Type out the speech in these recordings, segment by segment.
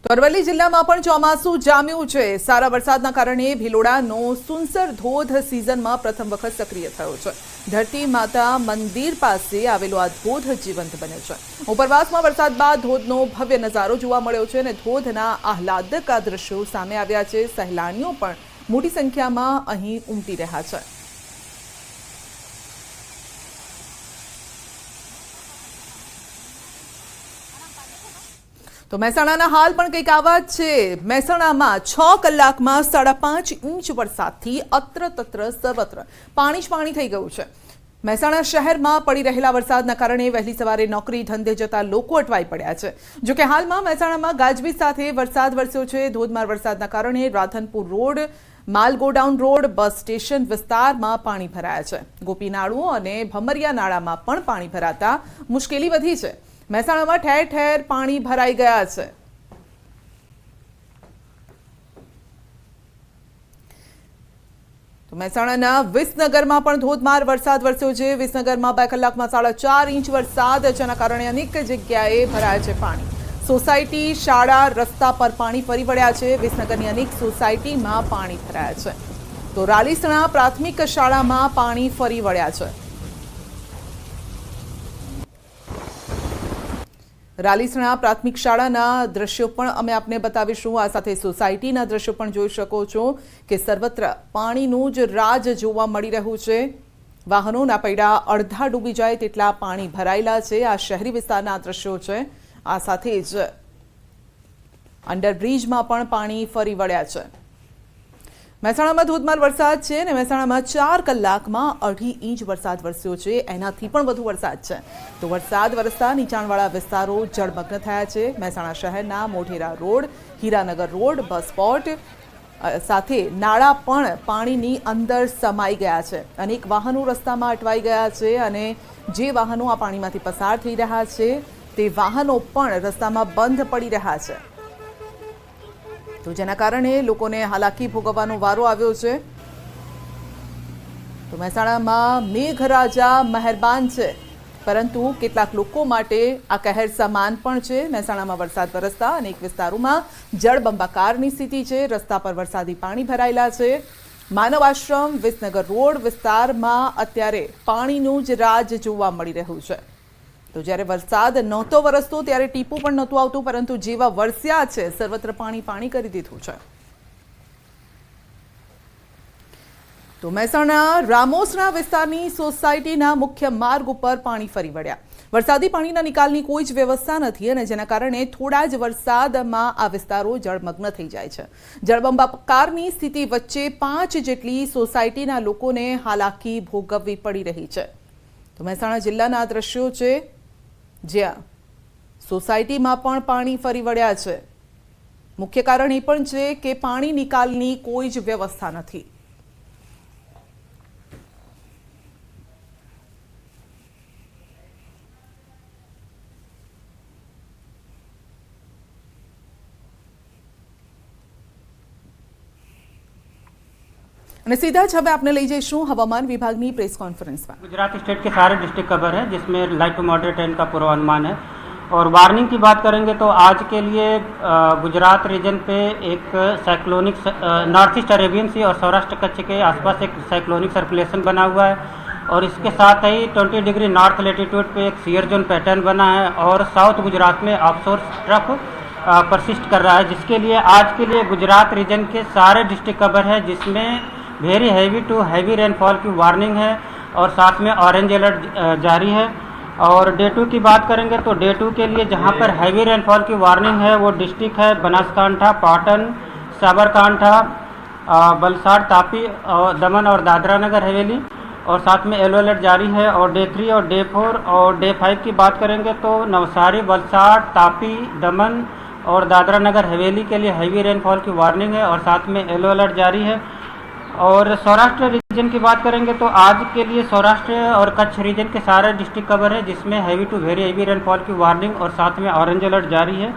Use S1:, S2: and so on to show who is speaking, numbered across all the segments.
S1: તો અરવલ્લી જિલ્લામાં પણ ચોમાસું જામ્યું છે। સારા વરસાદના કારણે ભિલોડાનો સુનસર ધોધ સિઝનમાં પ્રથમ વખત સક્રિય થયો છે। ધરતી માતા મંદિર પાસે આવેલો આ ધોધ જીવંત બન્યો છે। ઉપરવાસમાં વરસાદ બાદ ધોધનો ભવ્ય નજારો જોવા મળ્યો છે અને ધોધના આહલાદક આ દ્રશ્યો સામે આવ્યા છે। સહેલાણીઓ પણ મોટી સંખ્યામાં અહીં ઉમટી રહ્યા છે। तो મહેસાણાના હાલ પણ કંઈક આવા જ છે। મહેસાણામાં 6 કલાકમાં 5.5 ઇંચ વરસાદથી અત્ર-તત્ર સર્વત્ર પાણી જ પાણી થઈ ગયું છે। મહેસાણા શહેરમાં પડી રહેલા વરસાદના કારણે વહેલી સવારે નોકરી ધંધે જતા લોકો અટવાઈ પડ્યા છે। જો કે હાલમાં મહેસાણામાં ગાજવીજ સાથે વરસાદ વરસ્યો છે। ધોધમાર વરસાદના કારણે રાધનપુર રોડ, માલ ગોડાઉન રોડ, બસ સ્ટેશન વિસ્તારમાં પાણી ભરાયા છે। ગોપીનાળું અને ભમરિયા નાળામાં પણ પાણી ભરાતા મુશ્કેલી વધી છે। મહેસાણામાં ઠેર ઠેર પાણી ભરાઈ ગયા છે। તો મહેસાણાના વિસનગરમાં પણ ધોધમાર વરસાદ વરસ્યો છે। વિસનગરમાં 2 કલાકમાં 4.5 ઇંચ વરસાદ, જેના કારણે અનેક જગ્યાએ ભરાયા છે પાણી। સોસાયટી, શાળા, રસ્તા પર પાણી ફરી વળ્યા છે। વિસનગરની અનેક સોસાયટીમાં પાણી ભરાયા છે। તો રાલીસણા પ્રાથમિક શાળામાં પાણી ફરી વળ્યા છે। રાલીસણા પ્રાથમિક શાળાના દ્રશ્યો પણ અમે આપને બતાવીશું। આ સાથે સોસાયટીના દ્રશ્યો પણ જોઈ શકો છો કે સર્વત્ર પાણીનું જ રાજ જોવા મળી રહ્યું છે। વાહનોના પૈડા અડધા ડૂબી જાય તેટલા પાણી ભરાયેલા છે। આ શહેરી વિસ્તારના દ્રશ્યો છે। આ સાથે જ અંડરબ્રિજમાં પણ પાણી ફરી વળ્યા છે। મહેસાણામાં ધોધમાર વરસાદ છે અને મહેસાણામાં 4 કલાકમાં 2.5 ઇંચ વરસાદ વરસ્યો છે। એનાથી પણ વધુ વરસાદ છે। તો વરસાદ વરસતા નીચાણવાળા વિસ્તારો જળમગ્ન થયા છે। મહેસાણા શહેરના મોઢેરા રોડ, હીરાનગર રોડ, બસ સ્પોટ સાથે નાળા પણ પાણીની અંદર સમાઈ ગયા છે। અનેક વાહનો રસ્તામાં અટવાઈ ગયા છે અને જે વાહનો આ પાણીમાંથી પસાર થઈ રહ્યા છે તે વાહનો પણ રસ્તામાં બંધ પડી રહ્યા છે। તો જેના કારણે લોકોને હાલાકી ભોગવવાનો વારો આવ્યો છે। તો મહેસાણામાં મેઘરાજા મહેરબાન છે, પરંતુ કેટલાક લોકો માટે આ કહેર સમાન પણ છે। મહેસાણામાં વરસાદ વરસતા અનેક વિસ્તારોમાં જળબંબાકારની સ્થિતિ છે। રસ્તા પર વરસાદી પાણી ભરાયેલા છે। માનવ આશ્રમ, વિસનગર રોડ વિસ્તારમાં અત્યારે પાણીનું જ રાજ જોવા મળી રહ્યું છે। તો જ્યારે વરસાદ નહોતો વરસતો ત્યારે ટીપું પણ નહોતું આવતું, પરંતુ જેવા વરસ્યા છે સર્વત્ર પાણી પાણી કરી દીધું છે। તો મહેસાણા રામોસણા વિસ્તારની સોસાયટીના મુખ્ય માર્ગ ઉપર પાણી ફરી વળ્યા। વરસાદી પાણીના નિકાલની કોઈ જ વ્યવસ્થા નથી અને જેના કારણે થોડા જ વરસાદમાં આ વિસ્તારો જળમગ્ન થઈ જાય છે। જળબંબાકારની સ્થિતિ વચ્ચે 5 જેટલી સોસાયટીના લોકોને હાલાકી ભોગવવી પડી રહી છે। તો મહેસાણા જિલ્લાના દ્રશ્યો છે, જ્યાં સોસાયટીમાં પણ પાણી ફરી વળ્યા છે। મુખ્ય કારણ એ પણ છે કે પાણી નિકાલની કોઈ જ વ્યવસ્થા નથી। અને सीधा ज हमें आपने लई जईशुं हवामान विभागनी प्रेस कॉन्फ्रेंस में।
S2: गुजरात स्टेट के सारे डिस्ट्रिक्ट कवर है, जिसमें लाइट टू मॉडरेट रेन का पूर्वानुमान है। और वार्निंग की बात करेंगे तो आज के लिए गुजरात रीजन पे एक साइक्लोनिक नॉर्थ ईस्ट अरेबियन सी और सौराष्ट्र कच्छ के आसपास एक साइक्लोनिक सर्कुलेशन बना हुआ है। और इसके साथ ही 20 डिग्री नॉर्थ लेटीट्यूड पे एक सियर जोन पैटर्न बना है और साउथ गुजरात में ऑफशोर ट्रफ परसिस्ट कर रहा है, जिसके लिए आज के लिए गुजरात रीजन के सारे डिस्ट्रिक्ट कवर है, जिसमें very heavy to heavy rainfall की वार्निंग है और साथ में ऑरेंज अलर्ट जारी है। और डे 2 की बात करेंगे तो डे 2 के लिए जहां पर हैवी रेनफॉल की वार्निंग है वो डिस्ट्रिक्ट है बनासकांठा, पाटन, साबरकांठा, वलसाड़, तापी और दमन और दादरा नगर हवेली, और साथ में येलो अलर्ट जारी है। और डे 3 और डे 4 और डे 5 की बात करेंगे तो नवसारी, वलसाड़, तापी, दमन और दादरा नगर हवेली के लिए हैवी रेनफॉल की वार्निंग है और साथ में येलो अलर्ट जारी है। और सौराष्ट्र रीजन की बात करेंगे तो आज के लिए सौराष्ट्र और कच्छ रीजन के सारे डिस्ट्रिक्ट कवर है, जिसमें heavy to very heavy rainfall की वार्निंग और साथ में ऑरेंज अलर्ट जारी है।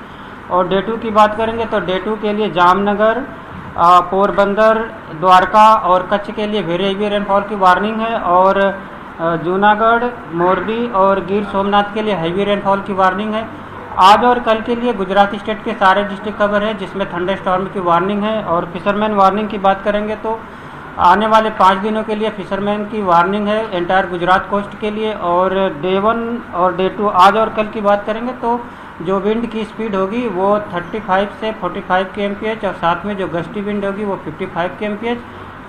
S2: और डे 2 की बात करेंगे तो डे 2 के लिए जामनगर, पोरबंदर, द्वारका और कच्छ के लिए वेरी हैवी रेनफॉल की वार्निंग है। और जूनागढ़, मोरबी और गिर सोमनाथ के लिए हैवी रेनफॉल की वार्निंग है। आज और कल के लिए गुजरात स्टेट के सारे डिस्ट्रिक्ट कवर है, जिसमें थंडर स्टॉर्म की वार्निंग है। और फिशरमैन वार्निंग की बात करेंगे तो आने वाले 5 दिनों के लिए फिशरमैन की वार्निंग है एंटायर गुजरात कोस्ट के लिए। और डे 1 और डे 2 आज और कल की बात करेंगे तो जो विंड की स्पीड होगी वो 35 से 45 kmph और साथ में जो गस्टी विंड होगी वो 55 kmph।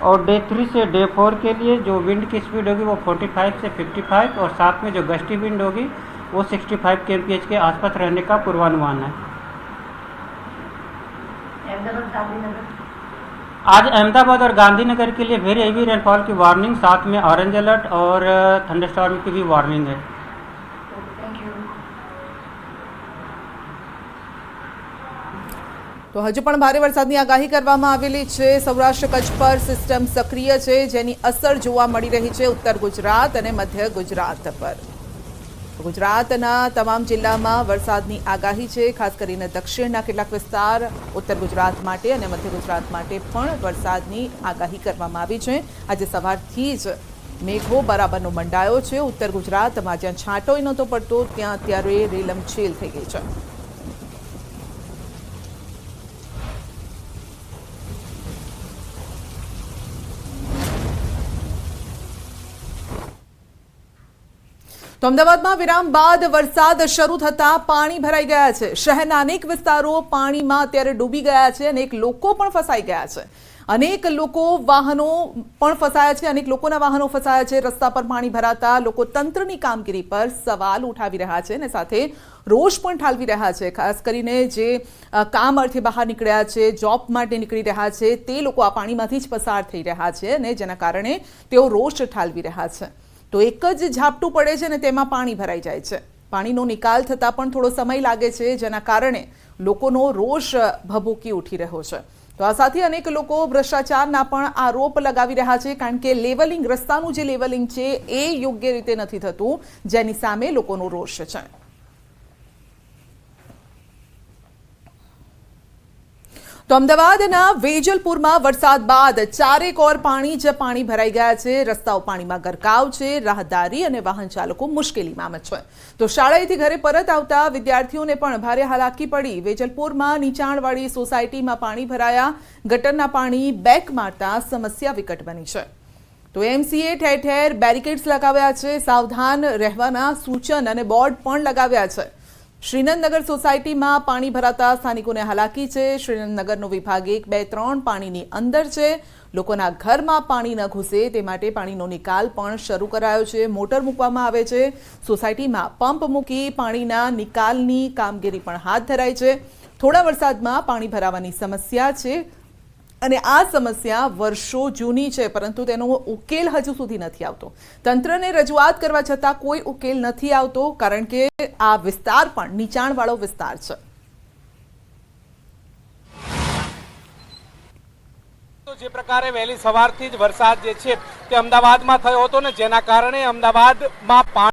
S2: और डे 3 से डे 4 के लिए जो विंड की स्पीड होगी वो 45 से 55 और साथ में जो गस्टी विंड होगी वो 65 kmph के आसपास रहने का पूर्वानुमान है। आज अहमदाबाद और गांधीनगर के लिए वेरी हेवी रेनफॉल की वार्निंग, साथ में ऑरेंज अलर्ट और थंडरस्टॉर्म की भी वार्निंग है।
S1: તો હજુ પણ ભારે વરસાદની આગાહી કરવામાં આવેલી છે। સૌરાષ્ટ્ર કચ્છ પર સિસ્ટમ સક્રિય છે, જેની અસર જોવા મળી રહી છે ઉત્તર ગુજરાત અને મધ્ય ગુજરાત પર। ગુજરાતના તમામ જિલ્લામાં વરસાદની આગાહી છે, ખાસ કરીને દક્ષિણના કેટલાક વિસ્તાર, ઉત્તર ગુજરાત માટે અને મધ્ય ગુજરાત માટે પણ વરસાદની આગાહી કરવામાં આવી છે। આજે સવારથી જ મેઘો બરાબરનો મંડાયો છે। ઉત્તર ગુજરાતમાં જ્યાં છાંટોય નહોતો પડતો ત્યાં અત્યારે રેલમછેલ થઈ ગઈ છે। તો અમદાવાદમાં વિરામ બાદ વરસાદ શરૂ થતા પાણી ભરાઈ ગયા છે। શહેરના અનેક વિસ્તારો પાણીમાં અત્યારે ડૂબી ગયા છે, અનેક લોકો પણ ફસાઈ ગયા છે, અનેક લોકો વાહનો પણ ફસાયા છે, અનેક લોકોના વાહનો ફસાયા છે। રસ્તા પર પાણી ભરાતા લોકો તંત્રની કામગીરી પર સવાલ ઉઠાવી રહ્યા છે અને સાથે રોષ પણ ઠાલવી રહ્યા છે। ખાસ કરીને જે કામ અર્થે બહાર નીકળ્યા છે, જોબ માટે નીકળી રહ્યા છે, તે લોકો આ પાણીમાંથી જ પસાર થઈ રહ્યા છે અને જેના કારણે તેઓ રોષ ઠાલવી રહ્યા છે। તો એક જ ઝાપટું પડે છે ને તેમાં પાણી ભરાઈ જાય છે। પાણીનો નિકાલ થતાં પણ થોડો સમય લાગે છે, જેના કારણે લોકોનો રોષ ભભૂકી ઉઠી રહ્યો છે। તો આ સાથે અનેક લોકો ભ્રષ્ટાચારના પણ આરોપ લગાવી રહ્યા છે, કારણ કે લેવલિંગ, રસ્તાનું જે લેવલિંગ છે એ યોગ્ય રીતે નથી થતું, જેની સામે લોકોનો રોષ છે। તો અમદાવાદના વેજલપુરમાં વરસાદ બાદ ચારેકોર પાણી જ પાણી ભરાઈ ગયા છે। રસ્તાઓ પાણીમાં ગરકાવ છે, રાહદારી અને વાહન ચાલકો મુશ્કેલીમાં છે। તો શાળાએથી ઘરે પરત આવતા વિદ્યાર્થીઓને પણ ભારે હાલાકી પડી। વેજલપુરમાં નીચાણવાળી સોસાયટીમાં પાણી ભરાયા, ગટરના પાણી બેક મારતા સમસ્યા વિકટ બની છે। તો એમસીએ ઠેર ઠેર બેરિકેડ્સ લગાવ્યા છે, સાવધાન રહેવાના સૂચન અને બોર્ડ પણ લગાવ્યા છે। શ્રીનંદનગર સોસાયટીમાં પાણી ભરાતા સ્થાનિકોને હાલાકી છે। શ્રીનંદનગરનો વિભાગ 1, 2, 3 પાણીની અંદર છે। લોકોના ઘરમાં પાણી ન ઘૂસે તે માટે પાણીનો નિકાલ પણ શરૂ કરાયો છે। મોટર મૂકવામાં આવે છે। સોસાયટીમાં પંપ મૂકી પાણીના નિકાલની કામગીરી પણ હાથ ધરાઈ છે। થોડા વરસાદમાં પાણી ભરાવાની સમસ્યા છે અને આ સમસ્યા વર્ષો જૂની છે, પરંતુ તેનો ઉકેલ હજુ સુધી નથી આવતો। તંત્રને રજૂઆત કરવા છતાં કોઈ ઉકેલ નથી આવતો, કારણ કે આ વિસ્તાર પણ નીચાણવાળો વિસ્તાર છે।
S3: તો જે પ્રકારે વહેલી સવારથી જ વરસાદ જે છે તે અમદાવાદમાં થયો હતો ને જેના કારણે અમદાવાદમાં